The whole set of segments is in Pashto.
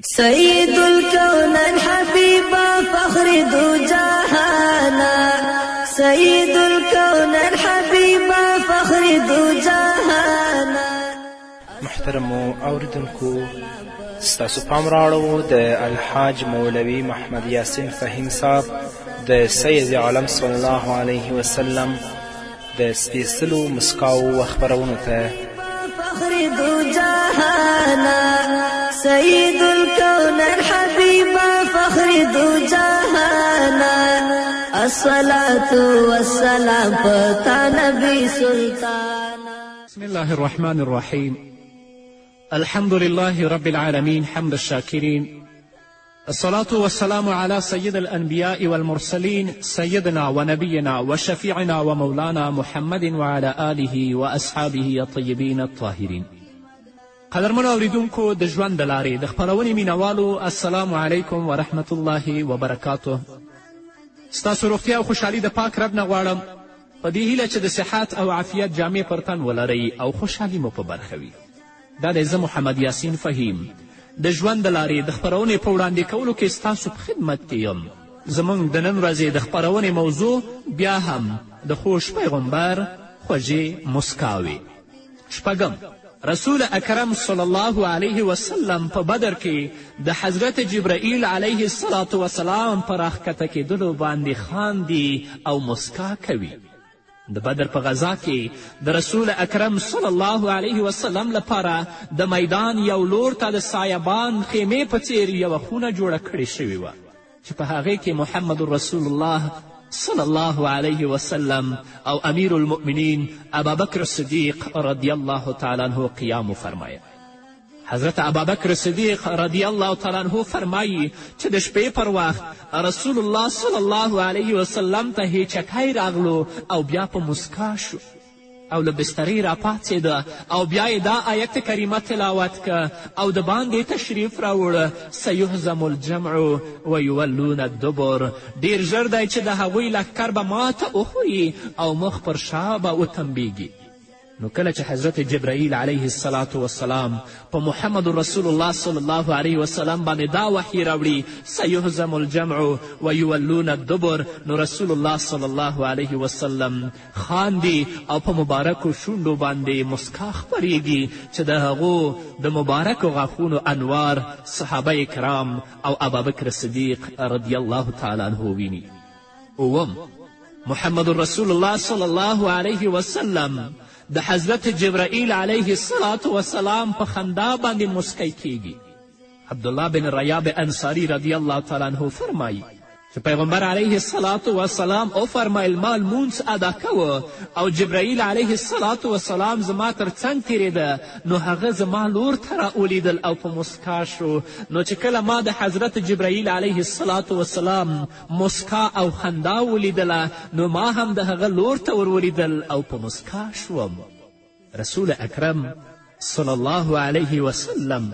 سید الکونین حبیبا فخر دو جہانا سید الکونین حبیبا فخر دو جہانا. محترمو اوریدونکو، ستاسو پام راوړو د الحاج مولوي محمد یاسین فهیم صاحب د سید عالم صلی الله علیه وسلم د سپیڅلو مسکاو خپرونو ته. فخر دو جہانا سید الکونین حبیبا فخر دو جہانا الصلاة والسلام پتا نبی سلطانا. بسم الله الرحمن الرحيم. الحمد لله رب العالمين حمد الشاكرين، الصلاة والسلام على سيد الأنبياء والمرسلين سيدنا ونبينا وشفيعنا ومولانا محمد وعلى آله وأصحابه الطيبين الطاهرين. قدرمنو اوریدونکو د ژوند د لارې د خپرونې مینوالو، السلام علیکم ورحمت الله وبرکاته. ستاسو روغتیا او خوشحالي د پاک رب نه غواړم، په دې هیله چې د صحت او عافیت جامې پر تن ولرئ او خوشحالي مو په برخه وي. دا دی زه محمد یاسین فهیم د ژوند د لارې د خپرونې په وړاندې کولو کې ستاسو په خدمت کې یم. زموږ د نن ورځې د خپرونې موضوع بیا هم د خوش پیغمبر خوږې مسکاوې. شپږم، رسول اکرم صلی الله علیه وسلم په بدر کې د حضرت جبرائیل علیه السلام په راښکته کېدلو باندې خاندي او مسکا کوي. د بدر په غذا کې د رسول اکرم صلی الله علیه وسلم لپاره د میدان یو لور ته د سایبان خیمې په څیر یوه خونه جوړه کړې شوې وه چې په هغې کې محمد رسول الله صلی الله علیه وسلم او امیر المؤمنین ابابکر صدیق رضی الله تعالی عنه قیام وفرمایه. حضرت ابابکر صدیق رضی الله تعالی عنه فرمایي چې د شپې پر وخت رسول الله صلی الله علیه وسلم ته هیچکی راغلو او بیا په مسکا شو او له بسترې راپاڅېده او بیا یې دا آیت کریمه تلاوت که او د باندې تشریف راوړه سیهزم الجمع ویولون الدبر. ډیر ژر دی چې د هغوی لښکر به ماته وخوري او مخ پر شا به وتنبیږي. نو کله چې حضرت جبرائیل علیه السلام په محمد رسول الله صلی الله علیه وسلم باندې دا وحی راوړي سیهزم الجمع ویولون الدبر، نو رسول الله صلی الله علیه وسلم خاندي او په مبارکو شونډو باندې مسکا خپریږي چې د هغو د مبارکو غاښونو انوار صحابه کرام او ابابکر صدیق رضی الله تعالی عنه ویني. اوم، محمد رسول الله صلی الله علیه وسلم د حضرت جبرائیل علیه السلام په خندا باندې مسکی کیږي. عبدالله بن ریاب انصاری رضی الله تعالی عنه فرمایي چې پیغمبر علیه السلام وفرمیل ما لمونځ ادا کوه او جبرائیل علیه السلام زما تر څنګ تیرېده، نو هغه زما لور ته راولیدل او په مسکا شو. نو چې کله ما د حضرت جبرائیل علیه السلام مسکا او خندا ولیدله، نو ما هم د هغه لور ته ورولیدل او په مسکا شوم. رسول اکرم صلی الله علیه وسلم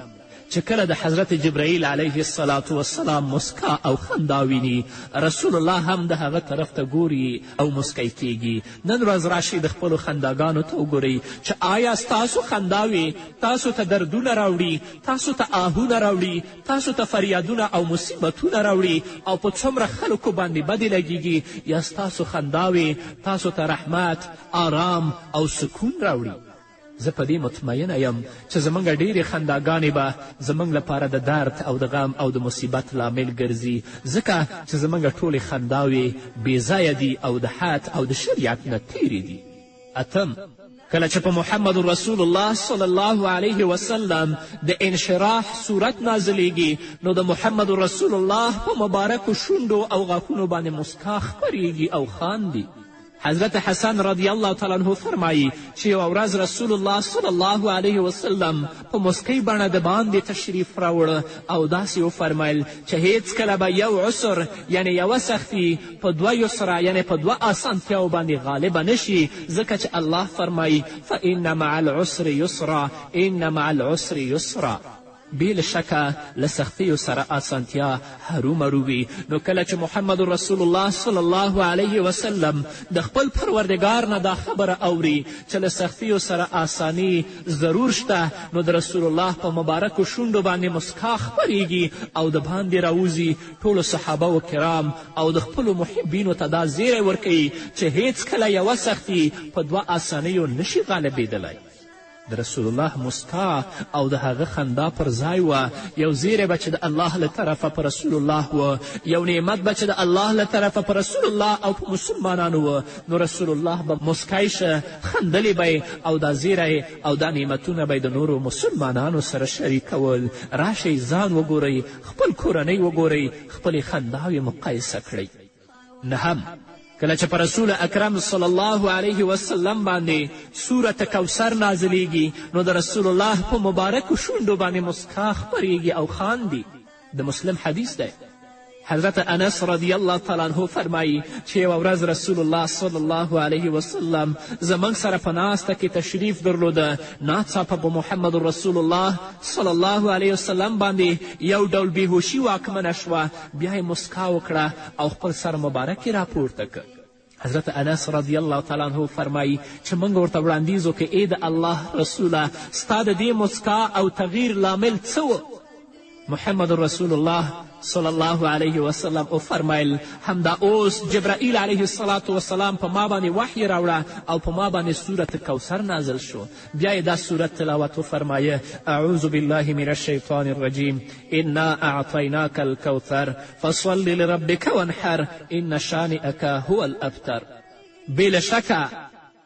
چې کله د حضرت جبرائیل علیه السلام مسکا او خندا ویني، رسول الله هم د هغه طرف ته ګوري او مسکی کیږي. نن ورځ راشئ د خپلو خنداګانو ته وګورئ چې آیا ستاسو خنداوې تاسو ته دردونه راوړي، تاسو ته آهونه راوړي، تاسو ته فریادونه او مصیبتونه راوړي او په څومره خلکو باندې بدې لګیږي، یا ستاسو خنداوې تاسو ته رحمت، آرام او سکون راوړي؟ زه په دې مطمئنه یم چې زموږ ډیرې خنداګانې به زموږ لپاره د درد او د غم او د مصیبت لامل ګرځي، ځکه چې زموږ ټولې خنداوې بېځایه دي او د حد او د شریعت نه تیرې دي. اتم، کله چې په محمد رسول الله صلی الله علیه وسلم د انشراح صورت نازلیږي، نو د محمد رسول الله په مبارکو شونډو او غاښونو باندې مسکا خپریږي او خاندي. حضرت حسن رضی الله تعالی عنه فرمایي چې یوه ورځ رسول الله صلی الله علیه وسلم په مسکی بڼه د باندې تشریف راوړه او داسې وفرمیل چې هیڅکله به یو عسر یعنی یوه سختي په دوه یسره یعنی په دوه اسانتیاو باندې غالبه نشي، ځکه چې الله فرمایي فإن مع العسر یسرا، ان مع العسر یسرا. بې له شکه له سختیو سره اسانتیا هرومرو وي. نو کله چې محمد رسول الله صلی الله علیه وسلم د خپل پروردګار نه دا خبره اوري چې له سختیو سره آسانی ضرور شته، نو د رسول الله په مبارکو شونډو باندې مسکا خپریږي او د باندې راوځي. ټولو صحابه و کرام او د خپلو محبینو ته دا زیری ورکوي چې هیڅ کله یوه سختي په دوه آسانیو نشي غالبېدلی. د رسول الله مسکا او د هغه خندا پر ځای وه یو زیری به چې د الله له طرفه په رسول الله و، یو نعمت به چې د الله له طرفه په رسول الله او په مسلمانانو و. نو رسول الله به مسکی شه، خندلی به او دا زیری او دا نعمتونه به د نورو مسلمانانو سره شریکول. راشئ ځان وګورئ، خپل کورنۍ وګورئ، خپلې خنداوې مقایسه کړئ. نهم، کله چې په رسول اکرم صلی الله علیه وسلم باندې سورت کوثر نازلیږي نو د رسول الله په مبارکو شونډو باندې مسکا خپریږي او خاندي. د مسلم حدیث دی. حضرت انس رضی الله تعالی عنه فرمایي چې یوه ورځ رسول الله صلی الله علیه وسلم زموږ سره په ناسته کې تشریف درلوده. ناڅاپه په محمد رسول الله صلی الله علیه وسلم باندې یو ډول بېهوشي واکمنه شوه. بیا یې مسکا وکړه او خپل سر مبارک یې راپورته کړ. حضرت انس رضی الله تعالی عنه فرمایي چې موږ ورته وړاندیز وکړو ای د الله رسوله، ستا د دې مسکا او تغییر لامل څه و؟ محمد رسول الله صلی الله علیه وسلم وفرمیل همدا اوس جبرائیل علیه السلام په ما باندې وحی راوړه او په ما باندې سورت کوثر نازل شو. بیا یې دا سورت تلاوت وفرمایه اعوذ بالله من الشیطان الرجیم انا اعطیناک الکوثر فصل لربک وانحر ان شانئک هو الابتر. بې له شکه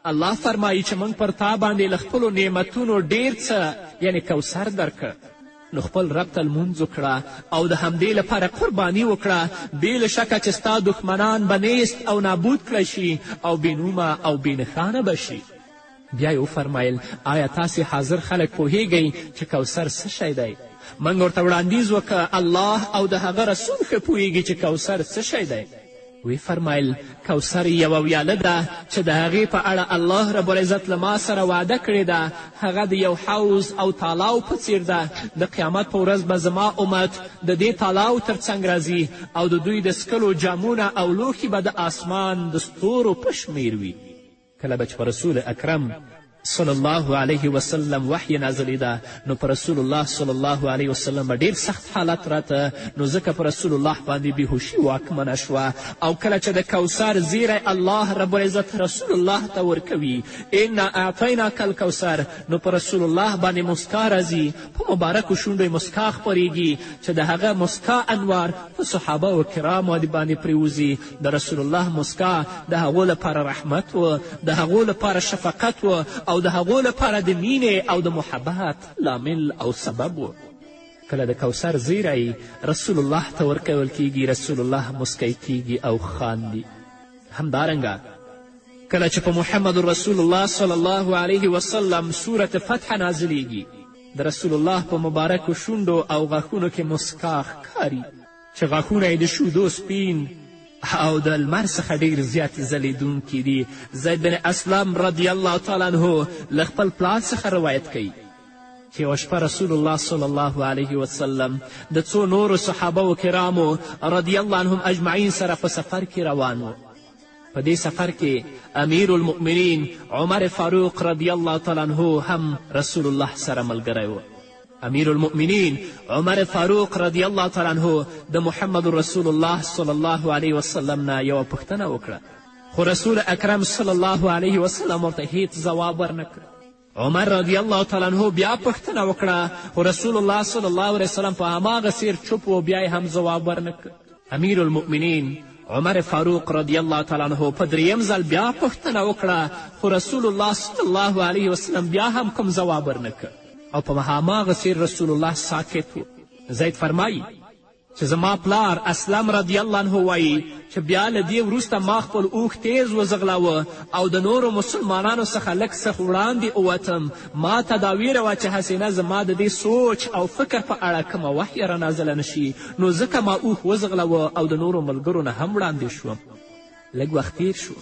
الله فرمایي چې موږ پر تا باندې له خپلو نعمتونو ډیر څه یعنې کوثر درکړه. نو خپل رب ته لمونځ وکړه او د همدې لپاره قرباني وکړه. بې له شکه چې ستا دښمنان به نیست او نابود کړی شي او بېنومه او بېنښانه به شي. بیا یې وفرمیل آیا تاسې حاضر خلک پوهیږئ چې کوثر څه شی دی؟ موږ ورته وړاندیز وکړه الله او د هغه رسول ښه پوهیږي چې کوثر څه شی دی. وی فرمایل کوثر یوه ویاله ده چې د هغې په اړه الله رب العزت له ما سره وعده کړې ده. هغه د یو حوض او تالاو په څیر ده. د قیامت په ورځ به زما امت د دې تالاو تر څنګ راځي او د دوی د څکلو جامونه او لوښي به د آسمان د ستورو په شمیر وي. کله به چې په رسول اکرم صلی الله علیه وسلم وحی نازلیده نو په رسول الله صلی الله علیه وسلم به ډیر سخت حالت راته. نو ځکه په رسول الله باندې بېهوشي واکمنه شوه. او کله چې د کوثر زیری الله رب العزت رسول الله ته ورکوي انا اعطیناک الکوثر نو په رسول الله باندې مسکا راځي. په مبارکو شونډو یې مسکا خپریږي چې د هغه مسکا انوار په صحابه و کرامو باندې پریوځي. د رسول الله مسکا د هغو لپاره رحمت و، د هغو لپاره شفقت و او د هغو لپاره د مینې او د محبت لامل او سبب و. کله د کوثر زیری رسول الله ته ورکول کیږي رسول الله مسکی کیږي او خاندي. همدارنګه کله چې په محمد رسول الله صلی الله علیه وسلم سورت فتح نازلیږي د رسول الله په مبارکو شونډو او غاښونو کې مسکا ښکاري چې غاښونه یې د شودو سپین او د لمر څخه ډېر زیات ځلیدونکي دي. زید بن اسلم رضی الله تعالی عنه له خپل پلار څخه روایت کوي چې یوه شپه رسول الله صلی الله علیه وسلم د څو نورو صحابه و کرامو رضی الله عنهم اجمعین سره په سفر کې روان و. په دې سفر کې امیر المؤمنین عمر فاروق رضی الله تعالی عنه هم رسول الله سره ملګری و. امیر المؤمنین عمر فاروق رضی الله تعالی عنه د محمد رسول الله صلی الله علیه وسلم نه یوه پوښتنه وکړه خو رسول اکرم صلی الله علیه وسلم ورته هیڅ ځواب ورنکړ. عمر رضی الله تعالی عنه بیا پوښتنه وکړه خو رسول الله صلی الله علیه وسلم په هماغه څیر چوپ و، بیا یې هم ځواب ورنکړ. امیر المؤمنین عمر فاروق رضی الله تعالی عنه په دریم ځل بیا پوښتنه وکړه خو رسول الله صلی الله علیه وسلم بیا هم کوم ځواب ورنکړ او په هماغه څیر رسول الله ساکت و. زید فرمایي چې زما پلار اسلم رضی الله عنه وایي چې بیا له دې وروسته ما خپل اوښ تیز وځغلاوه او د نورو مسلمانانو څخه لږ څه وړاندې ووتم. ما ته دا ویره وه چې هسې نه زما د دې سوچ او فکر په اړه کومه وحیه رانازله نه شي، نو ځکه ما اوښ وځغلاوه او د نورو ملګرو نه هم وړاندې شوم. لږ وخت تیر شو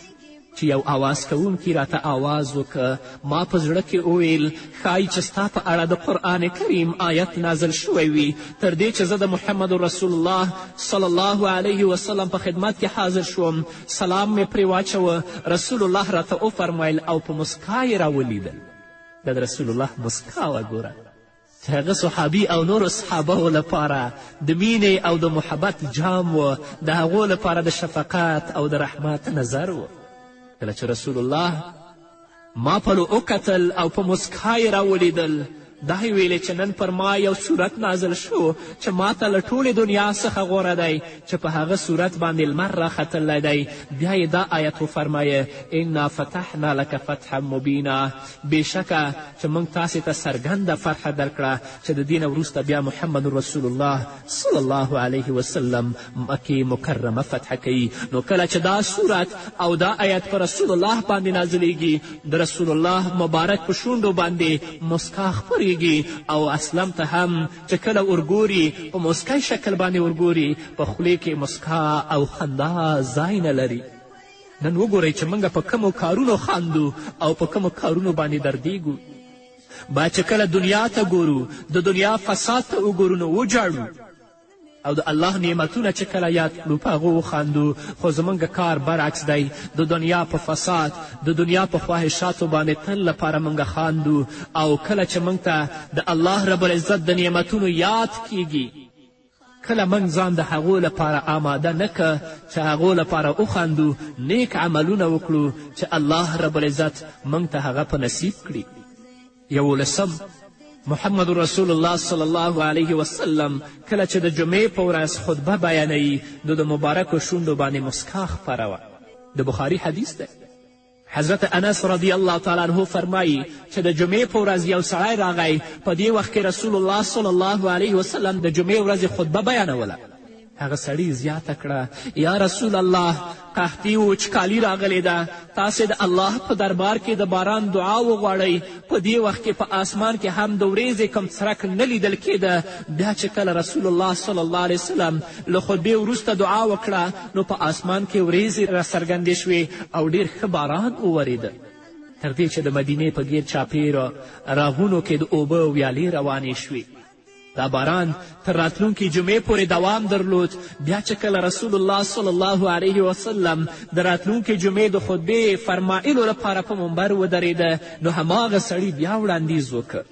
چې یو آواز کوونکي راته آواز وکړه. ما په زړه کې وویل ښایي چې ستا په اړه د قرآن کریم آیت نازل شوی وي، تر دې چې زه د محمد رسول الله صلی الله علیه وسلم په خدمت کې حاضر شوم. سلام مې پرې واچوه. رسول الله راته وفرمیل او په مسکا یې راولیدل. دا د رسول الله مسکا وګوره چې هغه صحابي او نورو صحابهو لپاره د مینې او د محبت جام و، د هغو لپاره د شفقت او د رحمت نظر و. کله چې رسول الله ما په لو وکتل او په مسکا یې راولیدل، دا یې ویلې چې نن پر ما یو صورت نازل شو چې ما ته له ټولې دنیا څخه غوره دی، چې په هغه صورت باندې لمر راختلی دی. بیا یې دا آیت وفرمایه انا فتحنا لک فتحا مبینا، بېشکه چې موږ تاسې ته څرګنده فتحه درکړه چې د دې نه وروسته بیا محمد رسول الله صلی الله علیه وسلم مکې مکرمه فتح کوي. نو کله چې دا صورت او دا آیت په رسول الله باندې نازلیږي، د رسول الله مبارک په شونډو باندې مسکا خپرېږي او اسلم ته هم چې کله ورګوري په مسکی شکل باندې ورګوري، په خولې کې مسکا او خندا ځای نه لري. نن وګورئ چې موږ په کومو کارونو خاندو او په کومو کارونو باندې دردیږو. باید چې کله دنیا ته ګورو، د دنیا فساد ته وګورو نو وجاړو، او د الله نعمتونه چې کله یاد کړو په هغو وخاندو. خو زموږ کار برعکس دی، د دنیا په فساد، د دنیا په خواهشاتو باندې تل لپاره موږ خاندو. او کله چې موږ ته د الله رب العزت د نعمتونو یاد کیږي، کله موږ ځان د هغو لپاره آماده نه که چې هغو لپاره وخاندو، نیک عملونه وکړو چې الله رب العزت موږ ته هغه په نصیب کړي. 11 محمد رسول الله صلی الله علیه وسلم کله چې د جمعې په ورځ خطبه بیانوي، نو د مبارکو شونډو باندې مسکا خپره وه. د بخاري حدیث دی. حضرت انس رضی الله تعالی عنه فرمایي چې د جمعې په ورځ یو سړی راغی، په دې وخت کې رسول الله صلی الله علیه وسلم د جمعې ورځې خطبه بیانوله. هغه سړي زیاته کړه یا رسول الله، قحطي وچکالي راغلې ده، تاسې د الله په دربار کې د باران دعا وغواړئ. په دې وخت کې په آسمان کې هم د ورېځې کوم څرک نه لیدل کېده. بیا چې کله رسول الله صلی الله علیه وسلم له خطبې وروسته دعا وکړه، نو په آسمان کې ورېځې راڅرګندې شوې او ډېر ښه باران وورېده، تر دې چې د مدینې په ګیر چاپېره راغونو کې د اوبه ویالې روانې شوې. دا باران تر راتلونکي جمعې پورې دوام درلود. بیا چې کله رسول الله صلی الله علیه وسلم د راتلونکي جمعې د خطبې فرمایلو لپاره په منبر ودرېده، نو هماغه سړي بیا وړاندیز وکړ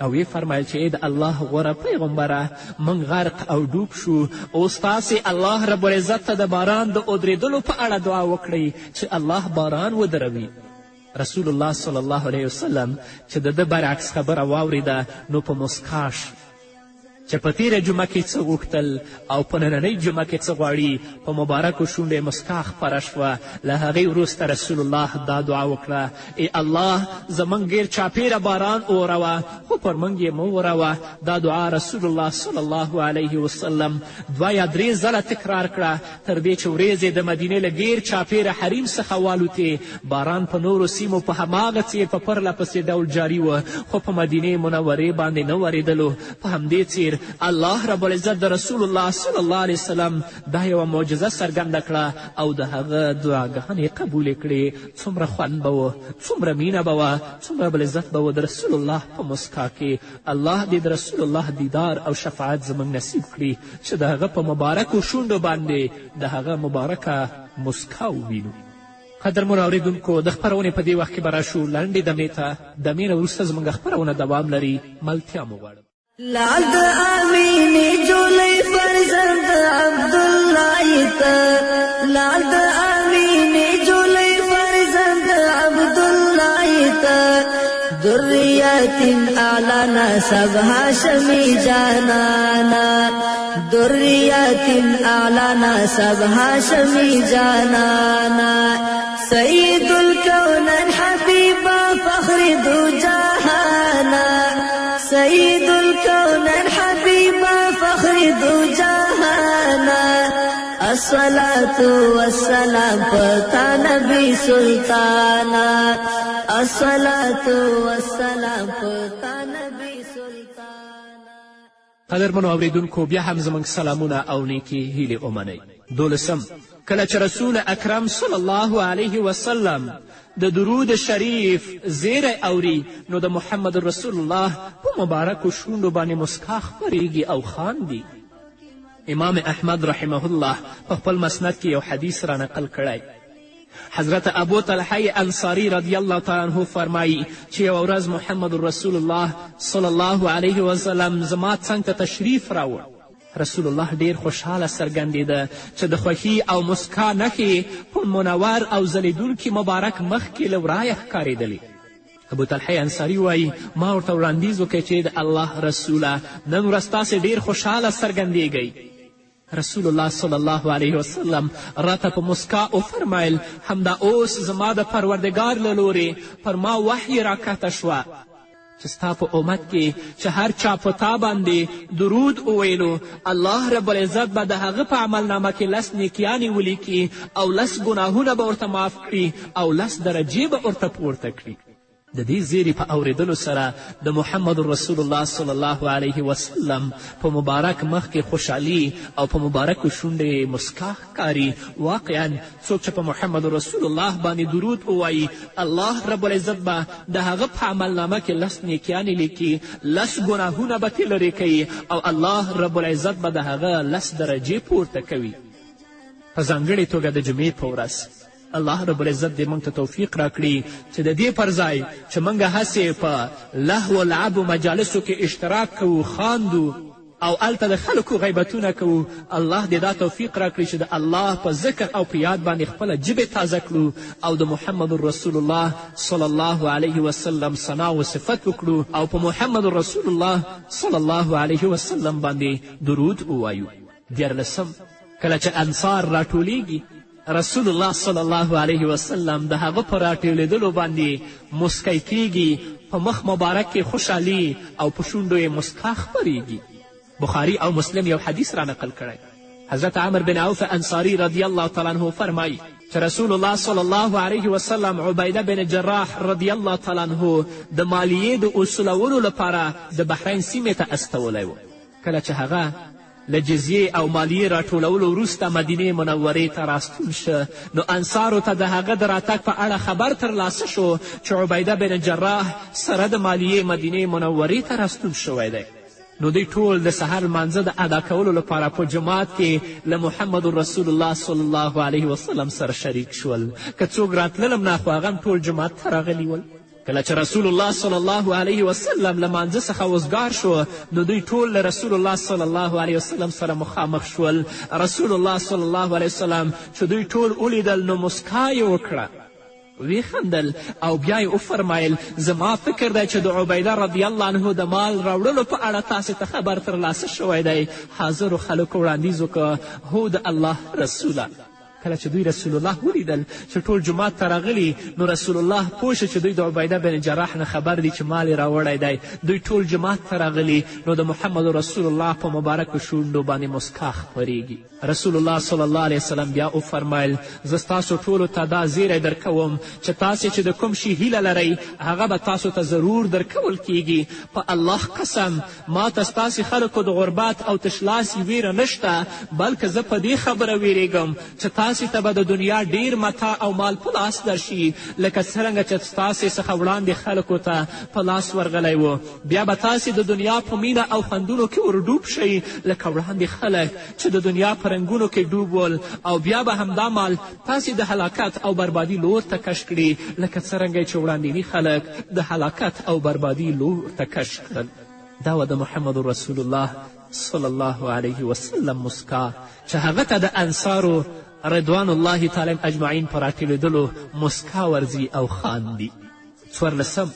او یې فرمایل چې ای د الله غوره پیغمبره، موږ غرق او ډوب شو، اوس تاسې الله رب العزت ته د باران د ودرېدلو په اړه دعا وکړئ چې الله باران ودروي. رسول الله صلی الله علیه وسلم چې د ده برعکس خبره واورېده، نو په مسکا شو چې په تیره جمعه کې څه غوښتل او په نننۍ جمعه کې څه غواړي. په مبارکو شونډو یې مسکا خپره شوه. له هغې وروسته رسول الله دا دعا وکړه ای الله زموږ ګیر چاپېره باران اوروه خو پر موږ یې مه اوروه. دا دعا رسول الله صلی الله علیه وسلم 2 یا 3 ځله تکرار کړه تر دې چې ورېځې د مدینې له ګیر چاپېره حریم څخه والوتې. باران په نورو سیمو په هماغه څیر په پرله پسې ډول جاري و، خو په مدینې منورې باندې نه ورېدلو. په همدې څیر الله رب العزت د رسول الله صلی الله علیه وسلم دا یوه معجزه څرګنده کړه او د هغه دعاګانې قبولې کړې. څومره خوند به و، څومره مینه به وه، څومره بل عزت به و د رسول الله په مسکا کې. الله دې د رسول الله دیدار او شفاعت زموږ نصیب کړي چې د هغه په مبارکو شونډو باندې د هغه مبارکه مسکا ووینو. قدرمنو اورېدونکو، د خپرونې په دې وخت کې به راشو لنډې دمې ته. دمې نه وروسته زموږ خپرونه دوام لري. ملتیا مو غواړم. لعل د امینې جولۍ فرزند عبدالله ته، لعل د امینې جولۍ فرزند عبدالله ته، ذریت اعلی نسب هاشمی جانانا، ذریت اعلی نسب هاشمی جانانا، سید الکونین حبیبا فخر دو جہانا، سید الکونین حبیبا فخر دو جہانا، الصلاة والسلام پتا نبی سلطانا، الصلاة والسلام پتا نبی سلطانا. قدرمنو اورېدونکو، بیا هم زموږ سلامونه او نیکې هیلې ومنئ. 12 کله چې رسول اکرم صلی الله علیه وسلم د درود شریف زیری اوري نو د محمد رسول الله په مبارکو شونډو باندې مسکا خپریږي او خاندي. امام احمد رحمه الله په خپل مسند کې یو حدیث را نقل کړی. حضرت ابو طلحه انصاری رضی الله تعالی عنه فرمایي چې یوه ورځ محمد رسول الله صلی الله علیه وسلم زما څنګ ته تشریف راوړ. رسول الله ډیر خوشحاله څرګندېده چې د خوښي او مسکا نښې په منور او ځلیدونکي مبارک مخ کې له ورایه ښکارېدلې. ابو طلحه انصاري وایي ما ورته وړاندیز وکړی چې د الله رسوله نن ورځ تاسې ډیر خوشحاله څرګندېږئ. رسول الله صلی الله علیه وسلم راته په مسکا وفرمیل همدا اوس زما د پروردګار له لورې پر ما وحی راکښته شوه چې ستا په امت کې چې هر چا په تا باندې درود وویلو الله رب العزت به د هغه په عملنامه کې 10 نیکیانې ولیکي او 10 ګناهونه به ورته معاف کړي او 10 درجې به ورته پورته کړي. د دې زیري په اوریدلو سره د محمد رسول الله صلی الله علیه وسلم په مبارک مخ کې خوشحالي او په مبارکو شونډې مسکا ښکاري. واقعا څوک چې په محمد رسول الله باندې درود ووایي الله رب العزت به د هغه په عملنامه کې 10 نیکیانې لیکي، 10 ګناهونه به ترې لرې کوي او الله رب العزت به د هغه 10 درجې پورته کوي. په ځانګړې توګه د جمعې په ورځ الله رب العزت دې موږ ته توفیق راکړي چې د دې پر ځای چې موږ هسې په لهو لعبو مجالسو کې اشتراک کوو، خاندو او هلته د خلکو غیبتونه کوو، الله دې دا توفیق راکړي چې د الله په ذکر او په یاد باندې خپله ژبې تازه کړو او د محمد رسول الله صلی الله علیه وسلم ثنا و صفت وکړو او په محمد رسول الله صلی الله علیه وسلم باندې درود ووایو. 14 کله چې انصار راټولیږي رسول الله صلی الله علیه وسلم د هغه په راټولېدلو باندې مسکی کیږي، په مخ مبارک کې خوشحالي او په شونډو یې مسکا خپریږي. بخاري او مسلم یو حدیث را نقل کړی. حضرت عمر بن عوف انصاری رضی الله تعالی عنه فرمایي چې رسول الله صلی الله علیه وسلم عبیده بن جراح رضی الله تعالی عنه د مالیې د اصولولو لپاره د بحرین سیمې ته استولی و. کله چې هغه له جزیې او مالیې راټولولو وروسته مدینې منورې ته راستون شه نو انصارو ته د هغه د راتګ په اړه خبر ترلاسه شو چې عبیده بن جراح سره د مالیې مدینې منورې ته راستون شوی دی. نو دوی ټول د سحر لمانځه د ادا کولو لپاره په جماعت کې له محمد رسول الله صلی الله علیه وسلم سره شریک شول. که څوک راتللم نه خو هغه هم ټول جماعت ته راغلي ول. کله چې رسول الله صلی الله علیه وسلم له مانځه څخه وزګار شو نو دوی ټول له رسول الله صلی الله علیه وسلم سره مخامخ شول. رسول الله صلی الله علیه وسلم چې دوی ټول ولیدل نو مسکا یې وکړه، ویخندل او بیا یې وفرمیل زما فکر دی چې د عبیده رضی الله عنه د مال راوړلو په اړه تاسې ته خبر ترلاسه شوی دی. حاضرو خلکو وړاندیز وکړه هو د الله رسوله. کله چې دوی رسول الله ولیدل چې ټول جومات ته راغلي نو رسول الله پوه شو چې دوی د عبیده بن جراح نه خبر دي چې مال یې راوړی دی. دوی ټول جومات ته راغلي نو د محمد رسول الله په مبارکو شونډو باندې مسکا خپریږي. رسول الله صلی الله علیه وسلم بیا وفرمیل زه ستاسو ټولو ته دا زیری درکوم چې تاسې چې د کوم شي هیله لرئ هغه به تاسو ته ضرور درکول کیږي. په الله قسم ما ته ستاسې خلکو د غربت او تشلاسي ویره نشته، بلکې زه په دې خبره ویرېږم چې تاسې ته به د دنیا ډیر متاع او مال په لاس درشي لکه څرنګه چې ستاسې څخه وړاندې خلکو ته په لاس ورغلی و. بیا به تاسې د دنیا په مینه او خوندونو کې ورډوب شئ لکه وړاندې خلک چې د دنیا په رنګونو کې ډوب ول او بیا به همدا مال تاسې د هلاکت او بربادي لور ته کش کړي لکه څرنګه چې وړاندیني خلک د هلاکت او بربادي لور ته کش کړل. دا و د محمد رسول الله صلی الله علیه وسلم مسکا چې هغه ته د انصارو رضوان الله تعالی اجمعین په راټولېدلو مسکا ورځي او خاندي. 14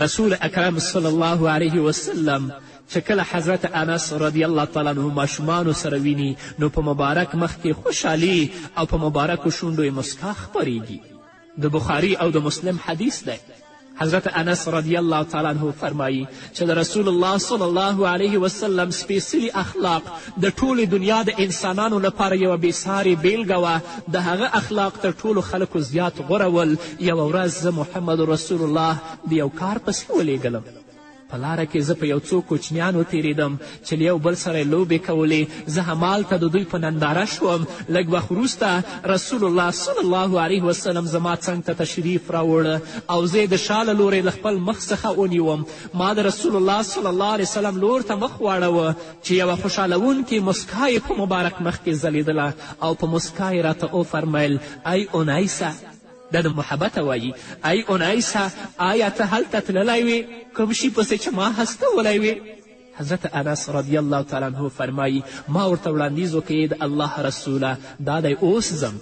رسول اکرم صلی الله علیه وسلم چې کله حضرت انس رضی الله تعالی عنه ماشومانو سره ویني نو په مبارک مخ کې خوشحالي او په مبارکو شونډو یې مسکا خپریږي. د بخاري او د مسلم حدیث دی. حضرت انس رضی الله تعالی عنه فرمایي چې د رسول الله صلی الله علیه وسلم سپیڅلي اخلاق د ټولې دنیا د انسانانو لپاره یوه بېسارې بیلګه وه. د هغه اخلاق تر ټولو خلکو زیات غوره ول. یوه ورځ زه محمد رسول الله د یو کار پسې ولیږلم. په لاره کې زه په یو څو کوچنیان وتېرېدم چې له یو بل سره یې لوبې کولې. زه همالته د دوی په ننداره شوم. لږ وخت وروسته رسول الله صلی الله علیه وسلم زما څنګ ته تشریف راوړه او زه یې د شا له لورې له خپل مخ څخه ونیوم. ما د رسول الله صلی الله علیه وسلم لور ته مخ واړوه چې یوه خوشحالوونکې مسکا یې په مبارک مخ کې ځلېدله او په مسکا یې راته وفرمیل ای اونیسه، دا د محبته وایي، ای اونیسه آیا ته هلته تللی وې کوم شي پسې چې ما هستولی وې؟ حضرت انس رضی الله تعالی عنه فرمایي ما ورته وړاندیز وکړې د الله رسوله دا دی اوس ځم.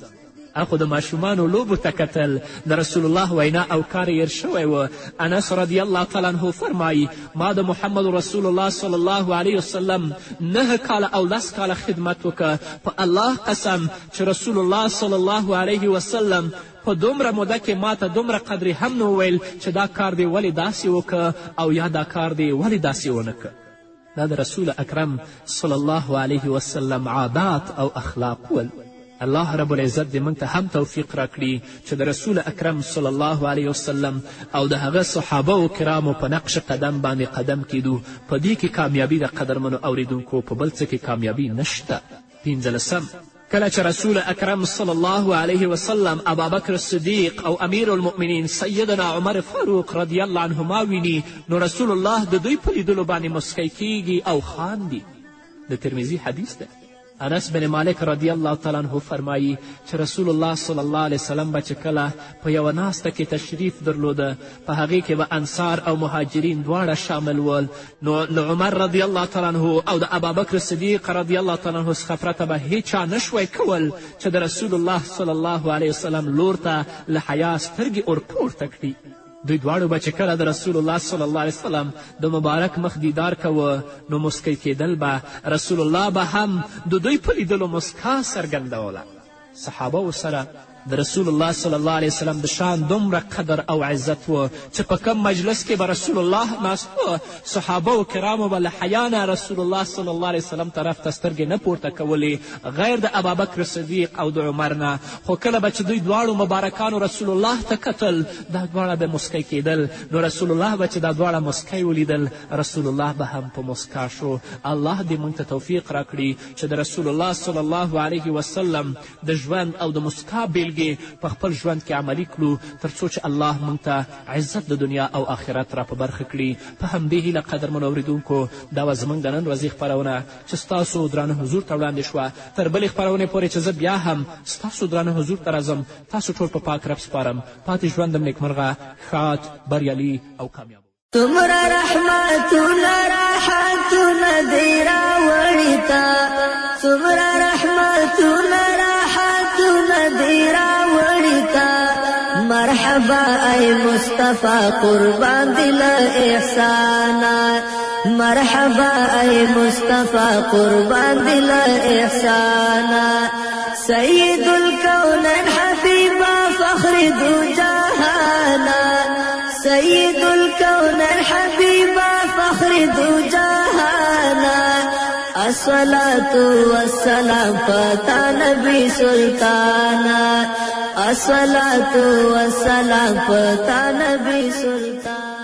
اخو د ماشومانو لوبو ته کتل د رسول الله وینا او کار هیر شوی و. انس رضی الله تعالی عنه فرمایي ما د محمد رسول الله صلی الله علیه وسلم 9 کاله او 10 کاله خدمت وکړه. په الله قسم چې رسول الله صلی الله علیه وسلم په دومره موده کې ما ته دومره قدرې هم نه وویل چې دا کار دې ولې داسې وکړه او یا دا کار دې ولې داسې ونه کړه. دا د رسول اکرم صلی الله علیه وسلم عادات او اخلاق ول. الله رب العزت دې موږ ته هم توفیق راکړي چې د رسول اکرم صلی الله علیه وسلم او د هغه صحابه و کرامو په نقش قدم باندې قدم کیدو. په دې کې کامیابي د قدرمنو اوریدونکو په بل څه کې کامیابي نشته. 15 کله چې رسول اکرم صلی الله علیه وسلم ابابکر صدیق او امیر المؤمنین سیدنا عمر فاروق رضی الله عنهما ویني نو رسول الله د دوی په لیدلو باندې مسکی کیږي او خاندي. د ترمذي حدیث ده. انس بن مالک رضی الله تعالی عنه فرمایي چې رسول الله صلی الله علیه وسلم به چې کله په یوه ناسته کې تشریف درلوده په هغې کې به انصار او مهاجرین دواړه شامل ول. نو له عمر رضی الله تعالی عنه او د ابابکر صدیق رضی الله تعالی عنه څخه پرته به هیچا نشوی کول چې د رسول الله صلی الله علیه وسلم لور ته له حیا سترګې ورپورته کړي. دوی دواړو به چې کله د رسول الله صلی الله علیه وسلم د مبارک مخ دیدار کوه نو مسکی کېدل به. رسول الله به هم د دوی په لیدلو مسکا څرګندوله. صحابه سره د رسول الله صلی الله علیه وسلم د شان دومره قدر او عزت و چې په کم مجلس کې به رسول الله ناست و صحابه و کرامو به له حیا نه رسول الله صلی الله علیه وسلم طرف ته سترګې نه پورته کولې غیر د ابابکر صدیق او د عمر نه. خو کله به چې دوی دواړو مبارکانو رسول الله ته کتل دا دواړه به مسکی کېدل. نو رسول الله به چې دا دواړه مسکی ولیدل رسول الله به هم په مسکا شو. الله دې موږ ته توفیق راکړي چې د رسول الله صلی الله علیه وسلم د ژوند او د مسکا په خپل ژوند کې عملي کړو تر څو چې الله موږ ته عزت د دنیا او آخرت را په برخه کړي. په همدې هیله قدرمنو اورېدونکو دا وه زموږ د نن ورځې خپرونه چې ستاسو درانه حضور ته وړاندې شوه. تر بلې خپرونې پورې چې زه بیا هم ستاسو درانه حضور ته راځم تاسو ټول په پاک رب سپارم. پاتې ژوندم نیکمرغه، ښاد، بریالي او کامیاب. تمرا رحمتونه راحتونه دې راوړي تا، تمرا رحمتونه راحتونه دې راوړي تا. مرحبا ای مصطفی قربان دل احسانا، مرحبا ای مصطفی قربان دل احسانا. سید الکونین حبیبا فخر دو جہانا، سید الکونین حبیبا فخر دو جہانا. الصلاة والسلام پتا نبی سلطانا، الصلاة والسلام پتا نبی سلطان.